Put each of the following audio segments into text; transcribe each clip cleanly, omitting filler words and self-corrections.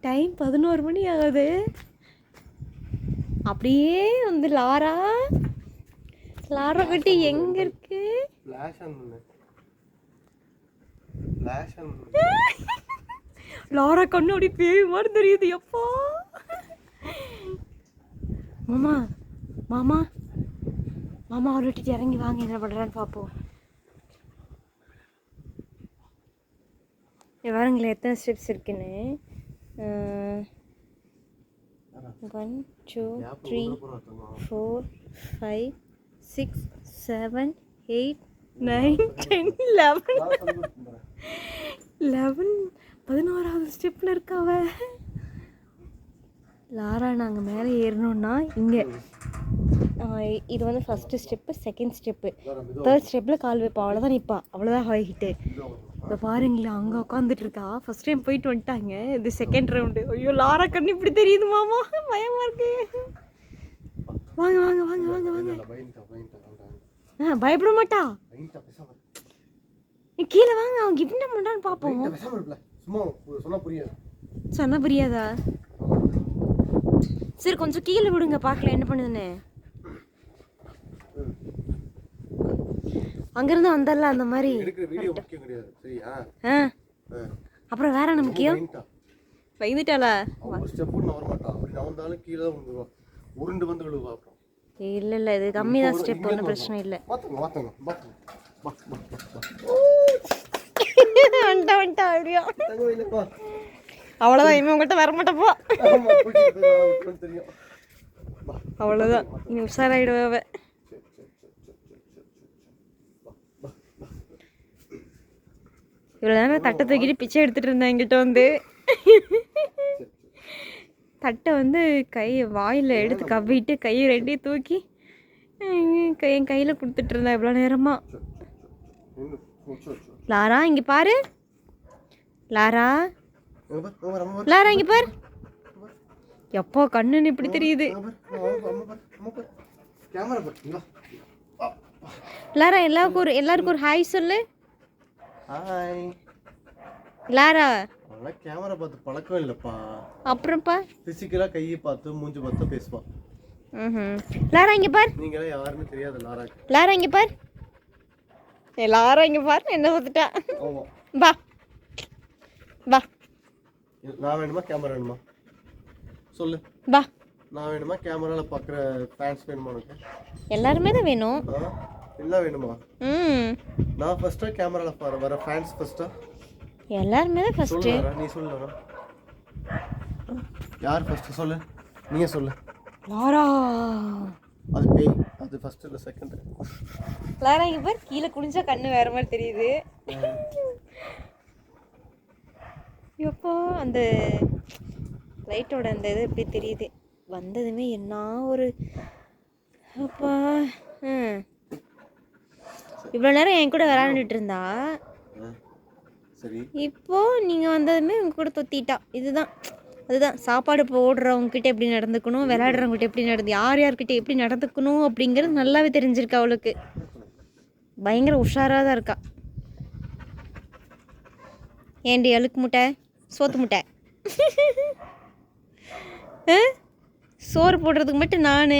Time 11 மணி ஆகுது. அப்படியே வந்து லாரா குட்டி எங்கே இருக்கு? லாரா கண்ணு அப்படி பேய் மாதிரி தெரியுது. எப்பா மாமா மாமா மாமா அவரை விட்டுட்டு இறங்கி வாங்க, என்ன பண்ணுறான்னு பார்ப்போம். பாருங்களேன் எத்தனை ஸ்டெப்ஸ் இருக்குன்னு. 1 2 3 4 5 6 7 8 9 10 11 11வது ஸ்டெப்பில் இருக்காவ லாரா. நாங்கள் மேலே ஏறணுன்னா இங்கே இது வந்து first step, second step, third ஸ்டெப்பில் கால் வைப்பா. அவ்வளோதான் நிற்பா, அவ்வளோதான் ஹைட்டு. இப்போ பாருங்களேன் அங்கே உட்காந்துட்டு இருக்கா. ஃபஸ்ட் டைம் போயிட்டு வந்துட்டாங்க. இது செகண்ட் ரவுண்டு. ஐயோ லாரா கண்ணு இப்படி தெரியுது மாமா, பயமாக இருக்கு. வாங்க வாங்க வாங்க வாங்க வாங்க. பயப்பட மாட்டா. கீழே வாங்க, அவங்க எப்படி என்ன பண்ணுறான்னு பார்ப்போம். சொன்னா புரியாதா? சரி கொஞ்சம் கீழே விடுங்க, பார்க்கல என்ன பண்ணுதுன்னு. அங்கிருந்து வந்தல அந்த மாதிரி. அப்புறம் வேற என்ன முக்கியம்? பயந்துட்டாளா? இல்ல இல்ல இது கம்மி தான் ஸ்டெப், ஒன்றும் பிரச்சனை இல்லை. அவ்வளோதான், இனிமே உங்கள்கிட்ட வர மாட்டப்போ. அவ்வளோதான், இனி உஷாராயிடுவ. இவ்வளோ நேரம் தட்டை தூக்கிட்டு பிச்சை எடுத்துகிட்டு இருந்தேன். என்கிட்ட வந்து தட்டை வந்து வாயில் எடுத்து கவ்விட்டு கையை ரெண்டையும் தூக்கி என் கையில் கொடுத்துட்டு இருந்தேன் இவ்வளோ நேரமாக. லாரா இங்கே பாரு, லாரா லாரா இங்கே பாரு. எப்போ கண்ணுன்னு இப்படி தெரியுது. லாரா எல்லாருக்கும் ஒரு ஹாய் சொல்லு. Hi Laura. கேமரா பார்த்து பழக்கம் இல்லப்பா. அப்புறம்ப்பா பிசிக்கலா கையை பார்த்து மூஞ்சி பார்த்து பேசுவா. லாரா இங்க பார். நீங்க யாருமே தெரியாது லாரா. லாரா இங்க பார். லாரா இங்க பார், என்ன பார்த்துட்டா. வா வா. நான் வேணுமா கேமரா வேணுமா சொல்லு. வா. நான் வேணுமா கேமரால பார்க்குற ஃபேன்ஸ் வேணுமா உனக்கு? எல்லாருமே தான் வேணும். எல்லாம் வேணுமா? நான் ஃபர்ஸ்டா கேமரால வர ஃபேன்ஸ் ஃபர்ஸ்டா? எல்லாருமே தான் ஃபர்ஸ்ட். நீ சொல்லு. யார் ஃபர்ஸ்ட் சொல்லு, நீயே சொல்லு. லாரா. அது பேய், அது ஃபர்ஸ்ட் இல்ல செகண்ட். லாரா இங்க பார், கீழே குனிஞ்சா கண்ணு வேற மாதிரி தெரியுது. எப்போ அந்த லைட்டோட அந்த இது எப்படி தெரியுது. வந்ததுமே என்ன ஒரு அப்பா. இவ்வளோ நேரம் என் கூட விளையாண்டுட்டு இருந்தா, இப்போ நீங்கள் வந்ததுமே உங்க கூட தொத்திட்டா. அதுதான் சாப்பாடு போடுறவங்ககிட்ட எப்படி நடந்துக்கணும், விளையாடுறவங்ககிட்ட எப்படி யார்கிட்ட எப்படி நடந்துக்கணும் அப்படிங்கிறது நல்லாவே தெரிஞ்சிருக்கா அவளுக்கு. பயங்கர உஷாராக தான் இருக்கா. ஏண்டி அழுக்கு முட்டை, சோத்து முட்டை. சோறு போடுறதுக்கு மட்டும் நான்.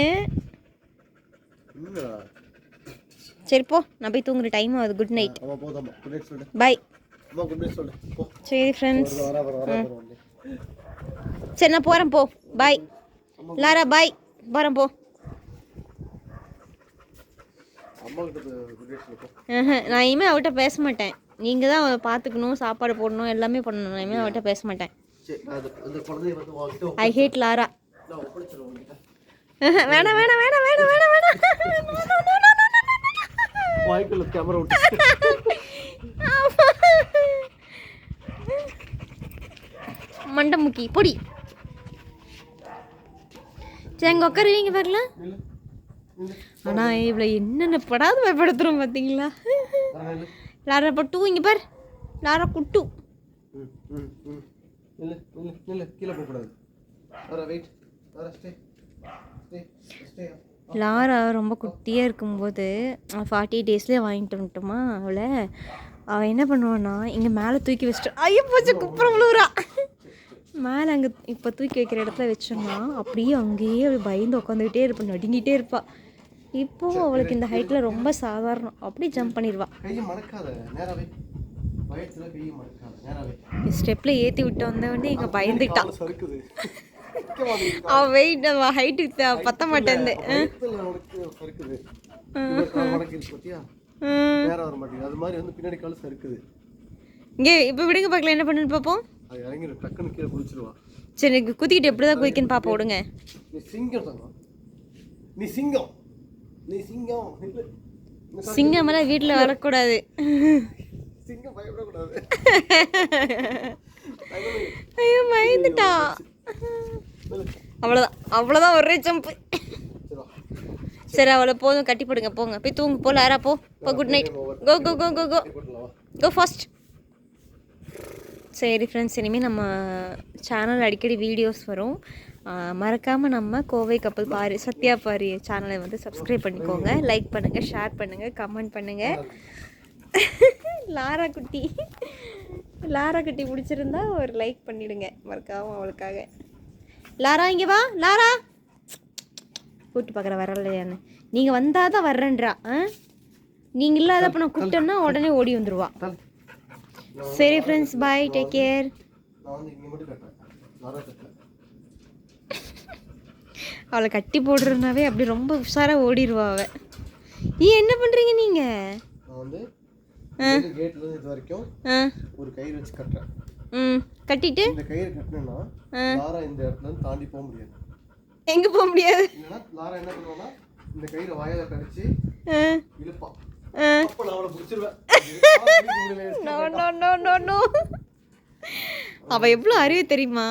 சரி போ, நான் போய் தூங்குற டைம் ஆகுது. Good night, bye. சரி ஃப்ரெண்ட்ஸ், சரி நான் போகிறேன், போ பாய். லாரா பாய், போகிறேன் போ. நான் இனிமேல் அவட்ட பேச மாட்டேன். நீங்கள் தான் அவளை பார்த்துக்கணும், சாப்பாடு போடணும், எல்லாமே பண்ணணும். நான் இனிமேல் அவட்ட பேச மாட்டேன். ஐ ஹேட் லாரா. வேணாம் வேணாம் வேணாம் வேணாம் வேணாம் வேணாம். மண்டை முக்கி பொடி. சரி அங்கே உட்காருவீங்க பார்க்கலாம். ஆனால் இவ்வளோ என்னென்ன படாது பயப்படுத்துகிறோம் பார்த்தீங்களா. லாரா பட்டு இங்கே பார், லாரா குட்டு. லாரா ரொம்ப குட்டியாக இருக்கும்போது 40 டேஸ்லேயே வாங்கிட்டு வந்துட்டோமா அவளை. அவள் என்ன பண்ணுவான்னா இங்கே மேலே தூக்கி வச்சுட்டு ஐயோ போச்சு குப்புறம் விழுவுறா. மேலே அங்கே இப்போ தூக்கி வைக்கிற இடத்துல வச்சோம்னா அப்படியே அங்கேயே பயந்து உட்காந்துக்கிட்டே இருப்பேன், நடுங்கிட்டே இருப்பாள். இப்போவும் அவளுக்கு இந்த ஹைட்டில் ரொம்ப சாதாரணம், அப்படியே ஜம்ப் பண்ணிடுவா. ஸ்டெப்பில் ஏற்றி விட்டு வந்தவொடனே இங்கே பயந்துட்டான். அவள் வெயிட் ஹைட்டுக்கு பத்த மாட்டேன். இங்கே இப்போ விடுங்க பார்க்கலாம், என்ன பண்ணுன்னு பார்ப்போம். சரி குதிக்கிட்டு எப்படி தான் குதிக்குன்னு பார்ப்போம், விடுங்க. சிங்கமெல்லாம் வீட்டில் வரக்கூடாது. ஐயோ பயந்துட்டா. அவ்வளோதான் அவ்வளோதான், ஒரே ஜம்ப்பு. சரி அவளை போதும், கட்டி போடுங்க, போங்க போய் தூங்கு. போ லாரா, போ போ, குட் நைட். கோ கோ கோ கோ கோ கோ ஃபாஸ்ட். சரி ஃப்ரெண்ட்ஸ், இனிமேல் நம்ம சேனல் அடிக்கடி வீடியோஸ் வரும். மறக்காமல் நம்ம கோவை கப்பல் பாரி சத்யா பாரி சேனலை வந்து சப்ஸ்கிரைப் பண்ணிக்கோங்க. லைக் பண்ணுங்கள், ஷேர் பண்ணுங்கள், கமெண்ட் பண்ணுங்கள். லாரா குட்டி பிடிச்சிருந்தா ஒரு லைக் பண்ணிவிடுங்க மறக்காமல் அவளுக்காக. லாரா இங்கே வா, லாரா கூப்பிட்டு பார்க்குற வரலையான்னு. நீங்கள் வந்தால் தான் வர்றேன்றா. நீங்கள் இல்லாதப்ப நான் கூப்பிட்டோன்னா உடனே ஓடி வந்துடுவா. சரி ஃப்ரெண்ட்ஸ், பாய், டேக் கேர். அவளை கட்டி போடுறதுனாவே அப்படி ரொம்ப உஷாராக ஓடிடுவா அவள். என்ன பண்ணுறீங்க நீங்கள்? ஒரு கயிறு வச்சு கட்டுறேன். கட்டிட்டு இந்த கயிறு கட்டினா லாரா இந்த இடத்துல இருந்து தாண்டி போக முடியாது. எங்க போக முடியாது? லாரா என்ன பண்ணுவானா, இந்த கயிறை வாயால கடிச்சு இழுப்பா. அப்ப நான் அவளை பிடிச்சிருவேன். அவ எவ்வளோ அறிவு தெரியுமா?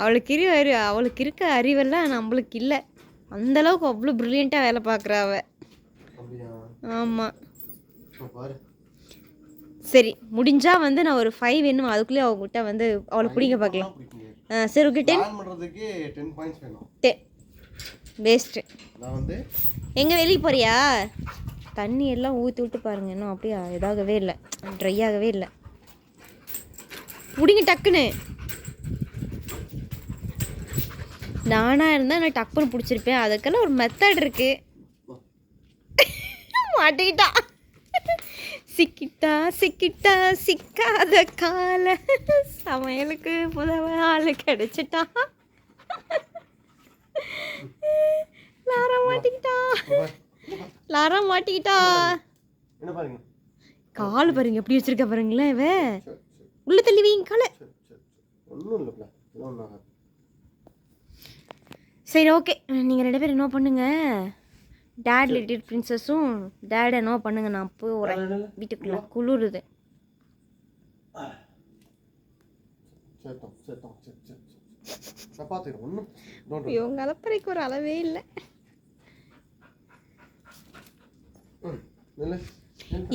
அவளுக்கு இருக்க அறிவெல்லாம் நம்மளுக்கு இல்லை. அந்த அளவுக்கு அவ்வளோ பிரில்லியண்ட்டாக வேலை பார்க்குறா அவ. ஆமாம். சரி முடிஞ்சா வந்து நான் ஒரு 5 வேணும், அதுக்குள்ளே அவங்ககிட்ட வந்து அவளை பிடிக்க பார்க்கலாம். சரி ஓகே, 10 பாயிண்ட்ஸ் வேணும். வேஸ்ட்டு. நான் வந்து எங்கே வெளியே போறியா? தண்ணி எல்லாம் ஊற்றி விட்டு பாருங்க, இன்னும் அப்படியே இதாகவே இல்லை, ட்ரை ஆகவே இல்லை. பிடிங்க டக்குன்னு. நானாக இருந்தால் நான் டக்குன்னு பிடிச்சிருப்பேன். அதுக்கெல்லாம் ஒரு மெத்தட் இருக்கு. மாட்டிக்கிட்டா. சிக்கிட்டா சிக்காத கால சமையலுக்கு புதவ ஆள் கிடைச்சிட்டா. லாரா மாட்டிக்கிட்டா. கால் பாருங்க எப்படி வச்சிருக்க பாருங்களேன். இவ உள்ள தள்ளி வைங்க காலை. சரி ஓகே, நீங்கள் 2 பேரும் என்ன பண்ணுங்க, டேட் லிட்டில் பிரின்சஸும் டேட் என்ன பண்ணுங்க. நான் போய் ஒரு வீட்டுக்குள்ள குளிருது. இவங்க அலப்பறைக்கு ஒரு அளவே இல்லை.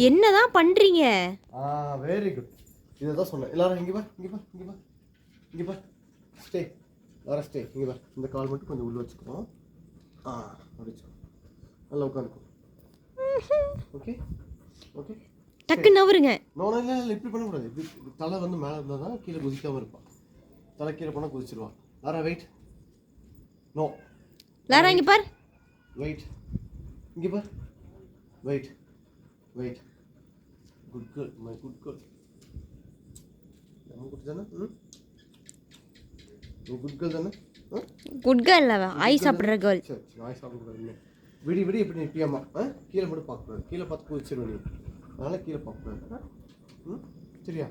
என்னதான் பண்றீங்க? Very good. இததான் சொன்னேன். எல்லாரும் இங்க வா, இங்க வா, இங்க வா, இங்க வா. Stay Lara, stay. இங்க வா. இந்த கால் மட்டும் கொஞ்சம் உள்ள வச்சுக்கணும். அப்படிச்சு நல்லா உட்காந்துக்கோ. Okay okay. டக்கு நவருங்க. நோ இல்ல இப்படி பண்ணக்கூடாது. இப்படி தலை வந்து மேலே இருந்தால் தான் கீழே குதிக்காமல் இருப்பான். தலை கீழே போனால் குதிச்சிருவான். Lara wait. நோ லாரா இங்கே பார். வெயிட். இங்கே பார். Wait wait. Good girl, my good girl. நம்ம குட் தானே? நீ குட் கேர்ள் தானே? குட் கேர்ள் இல்ல, ஆய் சாப்பிட்ற கேர்ள். சரி சரி, ஆய் சாப்பிடக்கூடாது. விடி விடி இப்படி நிற்பியாமா? கீழே மட்டும் பார்க்கக்கூடாது. கீழே பார்த்து குதிச்சிருவேன் நீ. அதனால் கீழே பார்க்கக்கூடாது. சரியா?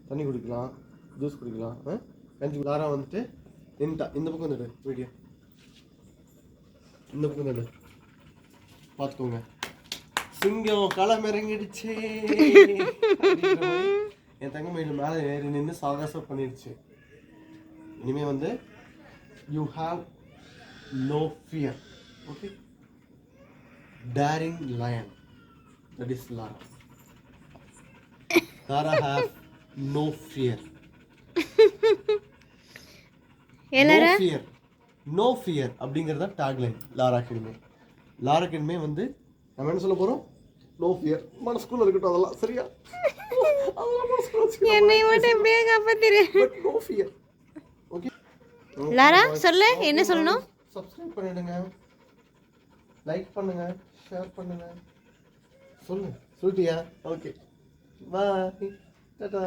தண்ணி குடிக்கலாம், ஜூஸ் குடிக்கலாம், கஞ்சி. லாரா வந்துட்டு நின்ட்டா. இந்த பக்கம் வந்துடு. வீடியோ இந்த பக்கம் வந்துடு. பார்த்துக்கோங்க. சிங்கம் களம் இறங்கிடுச்சு. என் தங்க மயில் மேலே ஏறி நின்று சாகசம் பண்ணிடுச்சு. இனிமே வந்து you have no fear. Okay. daring lion, that is Lara. Lara have no fear. Lara? No fear அப்படிங்கறத டாக்லைன் லாரா கிடுமே. லாரா கிடுமே வந்து நம்ம என்ன சொல்ல போறோம்? No fear. மனசுக்குள்ள இருக்கட்டும் அதெல்லாம். சரியா? என்னை மட்டும் எப்படியே காப்பாத்திரு. But no fear. Okay Lara சொல்லு, என்ன சொல்லணும்? சப்ஸ்கிரைப் பண்ணிடுங்க, லைக் பண்ணுங்க, ஷேர் பண்ணுங்க. சொல்லு, சொல்லிட்டியா? Okay bye, Tata.